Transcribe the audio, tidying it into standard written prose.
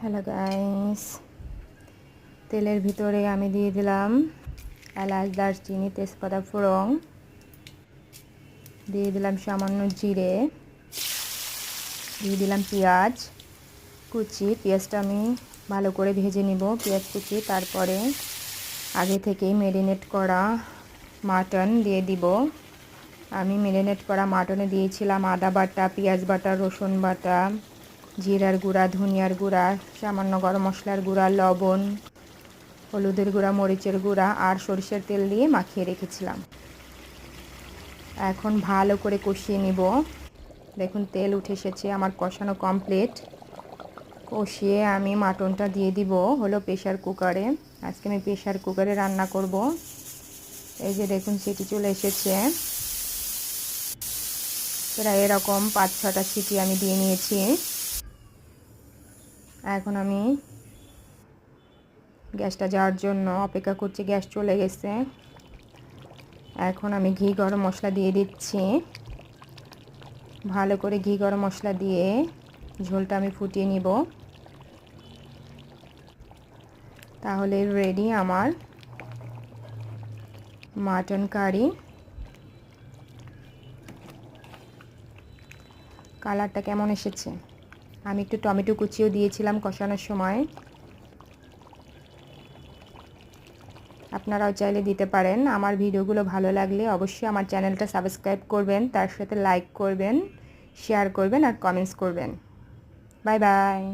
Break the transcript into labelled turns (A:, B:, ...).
A: Hello guys, তেলের ভিতরে আমি দিয়ে দিলাম এলাচ, দারচিনি, তেজপাতা, ফোড়ন, দিয়ে দিলাম সামান্য জিরে, দিয়ে দিলাম পেঁয়াজ কুচি। পেঁয়াজটা আমি ভালো করে ভেজে নিব, পেঁয়াজ কুচি। তারপরে আগে থেকেই ম্যারিনেট করা মাটন দিয়ে দিব। আমি ম্যারিনেট করা মাটনে দিয়েছিলাম আদা বাটা, পেঁয়াজ বাটা, রসুন বাটা, জিরার গুঁড়া, ধনিয়ার গুঁড়া, সামান্য গরম মশলার গুঁড়া, লবণ, হলুদের গুঁড়া, মরিচের গুঁড়া আর সরিষার তেল দিয়ে মাখিয়ে রেখেছিলাম। এখন ভালো করে কষিয়ে নিব। দেখুন তেল উঠে এসেছে, আমার কষানো কমপ্লিট। কষিয়ে আমি মাটনটা দিয়ে দিব হলো প্রেশার কুকারে। আজকে আমি প্রেশার কুকারে রান্না করব। এই যে দেখুন সিটি চলে এসেছে, প্রায় এরকম 5-6টা সিটি আমি দিয়ে নিয়েছি। এখন আমি গ্যাসটা যাওয়ার জন্য অপেক্ষা করছি। গ্যাস চলে গেছে। এখন আমি ঘি গরম মশলা দিয়ে দিচ্ছি। ভালো করে ঘি গরম মশলা দিয়ে ঝোলটা আমি ফুটিয়ে নিব। তাহলে রেডি আমার মাটন কারি। কালারটা কেমন এসেছে? আমি একটু টমেটো কুচিও দিয়েছিলাম কষানোর সময়, আপনারাও চাইলে দিতে পারেন। আমার ভিডিওগুলো ভালো লাগলে অবশ্যই আমার চ্যানেলটা সাবস্ক্রাইব করবেন, তার সাথে লাইক করবেন, শেয়ার করবেন আর কমেন্টস করবেন। Bye bye.